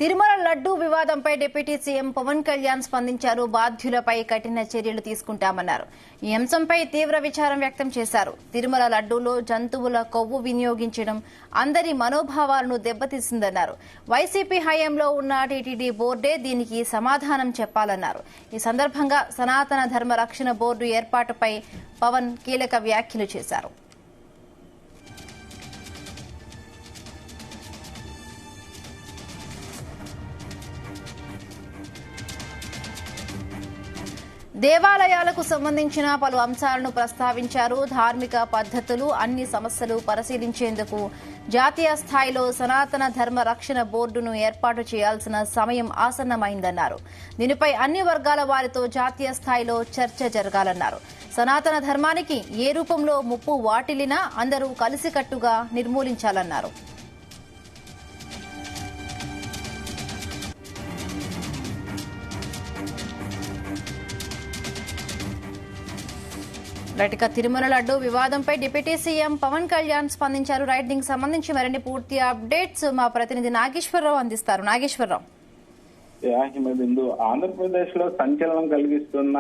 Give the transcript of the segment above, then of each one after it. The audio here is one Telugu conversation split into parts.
తిరుమల లడ్డూ వివాదంపై డిప్యూటీ సీఎం పవన్ కళ్యాణ్ స్పందించారు. బాధ్యులపై కఠిన చర్యలు తీసుకుంటామన్నారు. ఈ అంశంపై తీవ్ర విచారం వ్యక్తం చేశారు. తిరుమల లడ్డూలో జంతువుల కొవ్వు వినియోగించడం అందరి మనోభావాలను దెబ్బతీసిందన్నారు. వైసీపీ హయాంలో ఉన్న టీటీడీ బోర్డే దీనికి సమాధానం చెప్పాలన్నారు. ఈ సందర్భంగా సనాతన ధర్మ రక్షణ బోర్డు ఏర్పాటుపై పవన్ కీలక వ్యాఖ్యలు చేశారు. దేవాలయాలకు సంబంధించిన పలు అంశాలను ప్రస్తావించారు. ధార్మిక పద్ధతులు, అన్ని సమస్యలు పరిశీలించేందుకు జాతీయ స్థాయిలో సనాతన ధర్మ రక్షణ బోర్డును ఏర్పాటు చేయాల్సిన సమయం ఆసన్నమైందన్నారు. దీనిపై అన్ని వర్గాల వారితో జాతీయ స్థాయిలో చర్చ జరగాలన్నారు. సనాతన ధర్మానికి ఏ రూపంలో ముప్పు వాటిల్లినా అందరూ కలిసికట్టుగా నిర్మూలించాలన్నారు. రైట్గా తిరుమల లడ్డూ వివాదంపై డిప్యూటీ సీఎం పవన్ కళ్యాణ్ స్పందించారు. రైట్, దీనికి సంబంధించి మరిన్ని పూర్తి అప్డేట్స్ మా ప్రతినిధి నాగేశ్వరరావు అందిస్తారు. నాగేశ్వరరావు. ఆంధ్రప్రదేశ్ లో సంచలనం కలిగిస్తున్న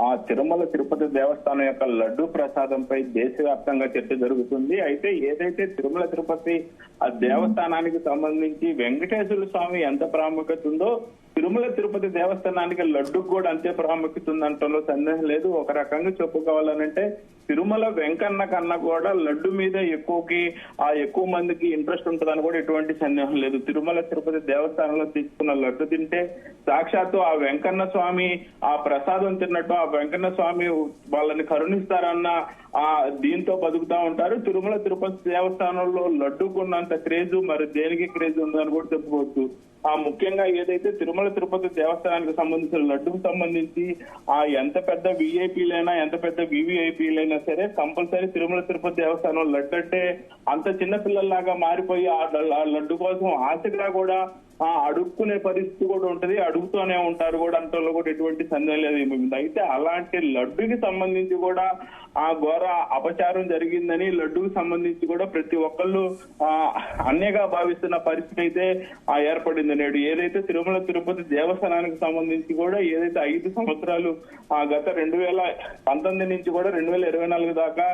ఆ తిరుమల తిరుపతి దేవస్థానం యొక్క లడ్డూ ప్రసాదంపై దేశవ్యాప్తంగా చర్చ జరుగుతుంది. అయితే ఏదైతే తిరుమల తిరుపతి ఆ దేవస్థానానికి సంబంధించి వెంకటేశ్వర స్వామి ఎంత ప్రాముఖ్యత ఉందో తిరుమల తిరుపతి దేవస్థానానికి లడ్డుకు కూడా అంతే ప్రాముఖ్యత ఉందంటలో సందేహం లేదు. ఒక రకంగా చెప్పుకోవాలనంటే తిరుమల వెంకన్న కన్నా కూడా లడ్డు మీద ఎక్కువ మందికి ఇంట్రెస్ట్ ఉంటుందని కూడా ఎటువంటి సందేహం లేదు. తిరుమల తిరుపతి దేవస్థానంలో తీసుకున్న లడ్డు తింటే సాక్షాత్తు ఆ వెంకన్న స్వామి ఆ ప్రసాదం తిన్నట్టు ఆ వెంకన్న స్వామి వాళ్ళని కరుణిస్తారన్న ఆ దీంతో బతుకుతా ఉంటారు. తిరుమల తిరుపతి దేవస్థానంలో లడ్డుకున్నంత క్రేజ్ మరి దేనికి క్రేజ్ ఉందని కూడా చెప్పుకోవచ్చు. ఆ ముఖ్యంగా ఏదైతే తిరుమల తిరుపతి దేవస్థానానికి సంబంధించిన లడ్డుకు సంబంధించి ఆ ఎంత పెద్ద విఐపీలైనా ఎంత పెద్ద వివిఐపీలైనా సరే కంపల్సరీ తిరుమల తిరుపతి దేవస్థానం లడ్డు అంటే అంత చిన్న పిల్లల్లాగా మారిపోయి ఆ లడ్డు కోసం ఆశగా కూడా అడుక్కునే పరిస్థితి కూడా ఉంటది. అడుగుతూనే ఉంటారు కూడా అంతలో కూడా ఎటువంటి సందేహం లేదు. అయితే అలాంటి లడ్డుకి సంబంధించి కూడా ఆ ఘోర అపచారం జరిగిందని లడ్డుకు సంబంధించి కూడా ప్రతి ఒక్కళ్ళు అన్యగా భావిస్తున్న పరిస్థితి అయితే ఏర్పడింది. నేడు ఏదైతే తిరుమల తిరుపతి దేవస్థానానికి సంబంధించి కూడా ఏదైతే 5 సంవత్సరాలు గత 2019 నుంచి కూడా 2024 దాకా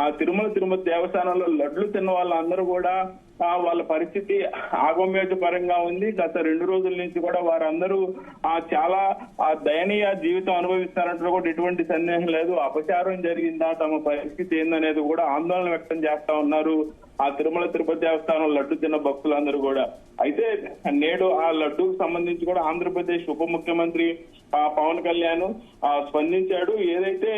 ఆ తిరుమల తిరుపతి దేవస్థానంలో లడ్లు తిన్న వాళ్ళందరూ కూడా వాళ్ళ పరిస్థితి ఆగమ్యోజ పరంగా ఉంది. గత 2 రోజుల నుంచి కూడా వారందరూ చాలా దయనీయ జీవితం అనుభవిస్తారంటే కూడా ఎటువంటి సందేహం లేదు. అపచారం జరిగిందా, తమ పరిస్థితి ఏందనేది కూడా ఆందోళన వ్యక్తం చేస్తా ఉన్నారు ఆ తిరుమల తిరుపతి దేవస్థానం లడ్డు తిన్న భక్తులందరూ కూడా. అయితే నేడు ఆ లడ్డూకు సంబంధించి కూడా ఆంధ్రప్రదేశ్ ఉప ముఖ్యమంత్రి పవన్ కళ్యాణ్ స్పందించాడు. ఏదైతే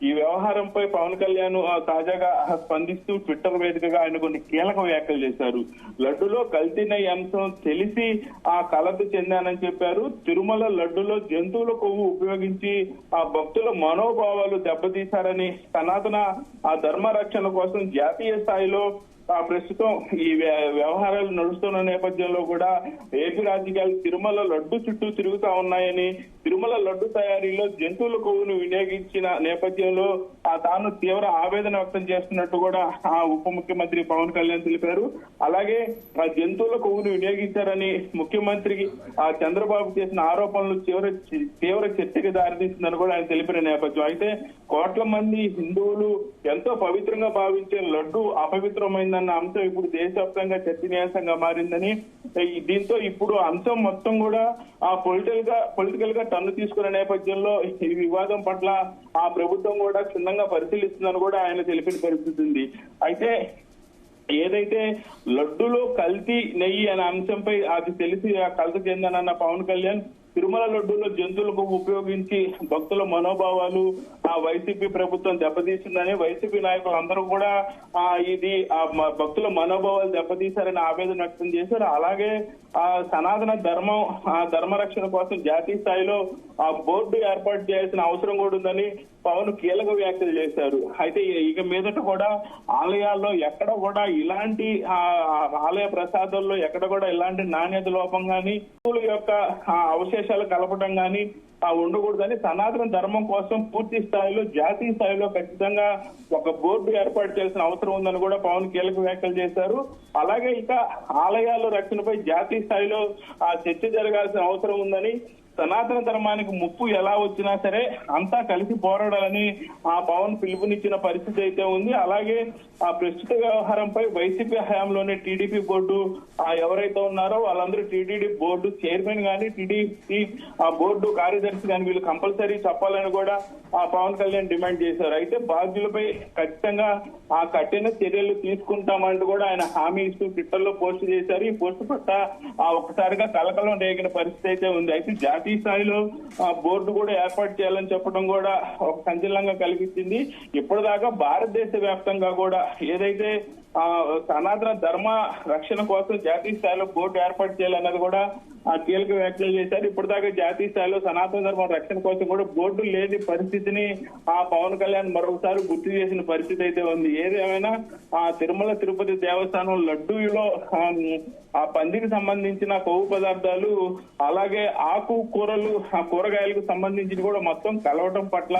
ఈ వ్యవహారంపై పవన్ కళ్యాణ్ తాజాగా స్పందిస్తూ ట్విట్టర్ వేదికగా ఆయన కొన్ని కీలక వ్యాఖ్యలు చేశారు. లడ్డులో కల్తీన అంశం తెలిసి కలత చెందానని చెప్పారు. తిరుమల లడ్డులో జంతువుల కొవ్వు ఉపయోగించి ఆ భక్తుల మనోభావాలు దెబ్బతీశారని, సనాతన ధర్మ రక్షణ కోసం జాతీయ స్థాయిలో ప్రస్తుతం ఈ వ్యవహారాలు నడుస్తున్న నేపథ్యంలో కూడా ఏపీ రాజకీయాలు తిరుమల లడ్డు చుట్టూ తిరుగుతా ఉన్నాయని, తిరుమల లడ్డు తయారీలో జంతువుల కొవ్వును వినియోగించిన నేపథ్యంలో తాను తీవ్ర ఆవేదన వ్యక్తం చేస్తున్నట్టు కూడా ఆ ఉప ముఖ్యమంత్రి పవన్ కళ్యాణ్ తెలిపారు. అలాగే ఆ జంతువుల కొవ్వును వినియోగించారని ముఖ్యమంత్రి చంద్రబాబు చేసిన ఆరోపణలు తీవ్ర చర్చకి దారితీస్తుందని కూడా ఆయన తెలిపిన నేపథ్యం. అయితే కోట్ల మంది హిందువులు ఎంతో పవిత్రంగా భావించే లడ్డు అపవిత్రమైందన్న అంశం ఇప్పుడు దేశవ్యాప్తంగా చర్చనీయాంశంగా మారిందని, దీంతో ఇప్పుడు అంశం మొత్తం కూడా పొలిటికల్ గా టన్ను తీసుకునే నేపథ్యంలో ఈ వివాదం పట్ల ఆ ప్రభుత్వం కూడా క్షుణ్ణంగా పరిశీలిస్తుందని కూడా ఆయన తెలిపిన పరిస్థితి ఉంది. అయితే ఏదైతే లడ్డులో కల్తీ నెయ్యి అనే అంశంపై అది తెలిసి కలత చెందానన్న పవన్ కళ్యాణ్ తిరుమల లడ్డూలో జంతువులకు ఉపయోగించి భక్తుల మనోభావాలు వైసీపీ ప్రభుత్వం దెబ్బతీసిందని, వైసీపీ నాయకులు అందరూ కూడా ఇది భక్తుల మనోభావాలు దెబ్బతీశారని ఆవేదన వ్యక్తం చేశారు. అలాగే సనాతన ధర్మ రక్షణ కోసం జాతీయ స్థాయిలో బోర్డు ఏర్పాటు చేయాల్సిన అవసరం కూడా ఉందని పవన్ కీలక వ్యాఖ్యలు చేశారు. అయితే ఇక మీదట కూడా ఆలయాల్లో ఎక్కడ కూడా ఇలాంటి ఆలయ ప్రసాదాల్లో ఎక్కడ కూడా ఇలాంటి నాణ్యత లోపం గానీ యొక్క అవశేషాలు కలపడం గానీ ఉండకూడదని సనాతన ధర్మం కోసం పూర్తి స్థాయిలో జాతీయ స్థాయిలో ఖచ్చితంగా ఒక బోర్డు ఏర్పాటు చేయాల్సిన అవసరం ఉందని కూడా పవన్ కీలక వ్యాఖ్యలు చేశారు. అలాగే ఇక ఆలయాల రక్షణపై జాతీయ స్థాయిలో చర్చ జరగాల్సిన అవసరం ఉందని, సనాతన ధర్మానికి ముప్పు ఎలా వచ్చినా సరే అంతా కలిసి పోరాడాలని పవన్ పిలుపునిచ్చిన పరిస్థితి అయితే ఉంది. అలాగే ప్రస్తుత వ్యవహారంపై వైసీపీ హయాంలోనే టీడీపీ బోర్డు ఎవరైతే ఉన్నారో వాళ్ళందరూ టీటీడీ బోర్డు చైర్మన్ గానీ టీడీపీ బోర్డు కార్యదర్శి గాని వీళ్ళు కంపల్సరీ చెప్పాలని కూడా పవన్ కళ్యాణ్ డిమాండ్ చేశారు. అయితే బాధ్యులపై ఖచ్చితంగా కఠిన చర్యలు తీసుకుంటామంటూ కూడా ఆయన హామీ ఇస్తూ ట్విట్టర్ లో పోస్ట్ చేశారు. ఈ పోస్ట్ పట్ల ఒక్కసారిగా కలకలం రేగిన పరిస్థితి అయితే ఉంది. అయితే జాతీయ స్థాయిలో బోర్డు కూడా ఏర్పాటు చేయాలని చెప్పడం కూడా ఒక సంచలనంగా కలిగించింది. ఇప్పటిదాకా భారతదేశ వ్యాప్తంగా కూడా ఏదైతే సనాతన ధర్మ రక్షణ కోసం జాతీయ స్థాయిలో బోర్డు ఏర్పాటు చేయాలన్నది కూడా కీలక వ్యాఖ్యలు చేశారు. ఇప్పటిదాకా జాతీయ స్థాయిలో సనాతన ధర్మ రక్షణ కోసం కూడా బోర్డు లేని పరిస్థితిని పవన్ కళ్యాణ్ మరొకసారి గుర్తు చేసిన పరిస్థితి అయితే ఉంది. ఏదేమైనా తిరుమల తిరుపతి దేవస్థానం లడ్డూలో పందికి సంబంధించిన కొవ్వు పదార్థాలు అలాగే ఆకు కూరలు కూరగాయలకు సంబంధించి కూడా మొత్తం కలవటం పట్ల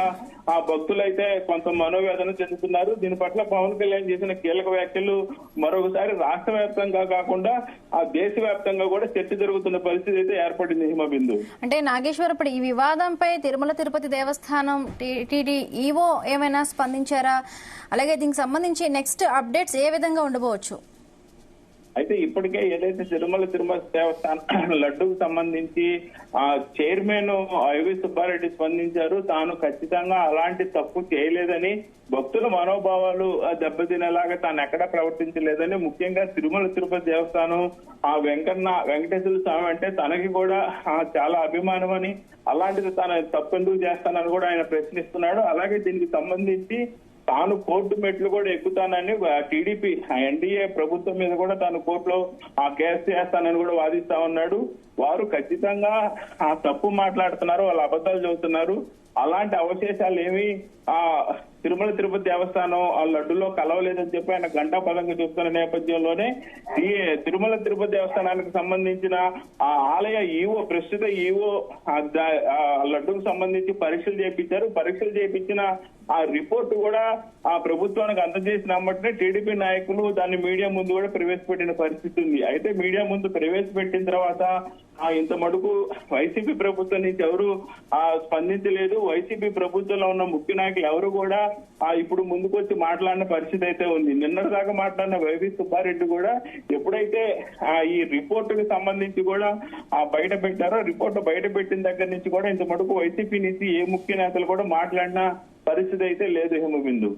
భక్తులైతే కొంత మనోవేదన చెందుతున్నారు. దీని పట్ల పవన్ కళ్యాణ్ చేసిన కీలక వ్యాఖ్యలు మరొకసారి రాష్ట్ర వ్యాప్తంగా కాకుండా దేశవ్యాప్తంగా కూడా చర్చ జరుగుతున్న పరిస్థితి అయితే ఏర్పడింది. హిమబిందు అంటే నాగేశ్వర్, ఇప్పుడు ఈ వివాదంపై తిరుమల తిరుపతి దేవస్థానం టీటీడీ ఈవో ఏమైనా స్పందించారా? అలాగే దీనికి సంబంధించి నెక్స్ట్ అప్డేట్స్ ఏ విధంగా ఉండబోవచ్చు? అయితే ఇప్పటికే ఏదైతే తిరుమల దేవస్థానం లడ్డూకు సంబంధించి చైర్మన్ ఐవి సుబ్బారెడ్డి స్పందించారు. తాను ఖచ్చితంగా అలాంటి తప్పు చేయలేదని, భక్తుల మనోభావాలు దెబ్బతినేలాగా తాను ఎక్కడా ప్రవర్తించలేదని, ముఖ్యంగా తిరుమల తిరుపతి దేవస్థానం వెంకటేశ్వర స్వామి అంటే తనకి కూడా చాలా అభిమానం అని, అలాంటిది తాను తప్పెందుకు చేస్తానని కూడా ఆయన ప్రశ్నిస్తున్నాడు. అలాగే దీనికి సంబంధించి తాను కోర్టు మెట్లు కూడా ఎక్కుతానని టీడీపీ ఎన్డీఏ ప్రభుత్వం మీద కూడా తాను కోర్టులో కేసు చేస్తానని కూడా వాదిస్తా ఉన్నాడు. వారు ఖచ్చితంగా తప్పు మాట్లాడుతున్నారు, వాళ్ళు అబద్ధాలు చెబుతున్నారు. అలాంటి అవశేషాలు ఏమి తిరుమల తిరుపతి దేవస్థానం ఆ లడ్డులో కలవలేదని చెప్పి ఆయన ఘంటాపదంగా చెప్తున్న నేపథ్యంలోనే తిరుమల తిరుపతి దేవస్థానానికి సంబంధించిన ఆ ఆలయ ఈవో ప్రస్తుత ఈవో లడ్డుకు సంబంధించి పరీక్షలు చేయించారు. పరీక్షలు చేయించిన ఆ రిపోర్టు కూడా ఆ ప్రభుత్వానికి అందజేసినమ్మటనే టీడీపీ నాయకులు దాన్ని మీడియా ముందు కూడా ప్రవేశపెట్టిన పరిస్థితి ఉంది. అయితే మీడియా ముందు ప్రవేశపెట్టిన తర్వాత ఇంత మటుకు వైసీపీ ప్రభుత్వం నుంచి ఎవరు స్పందించలేదు. వైసీపీ ప్రభుత్వంలో ఉన్న ముఖ్య నాయకులు ఎవరు కూడా ఇప్పుడు ముందుకు వచ్చి మాట్లాడిన పరిస్థితి అయితే ఉంది. నిన్నటి దాకా మాట్లాడిన వైవి సుబ్బారెడ్డి కూడా ఎప్పుడైతే ఈ రిపోర్టుకి సంబంధించి కూడా బయట పెట్టారో, రిపోర్టు బయట పెట్టిన దగ్గర నుంచి కూడా ఇంత మటుకు వైసీపీ నుంచి ఏ ముఖ్య నేతలు కూడా మాట్లాడిన పరిస్థితి అయితే లేదు. హిమబిందు.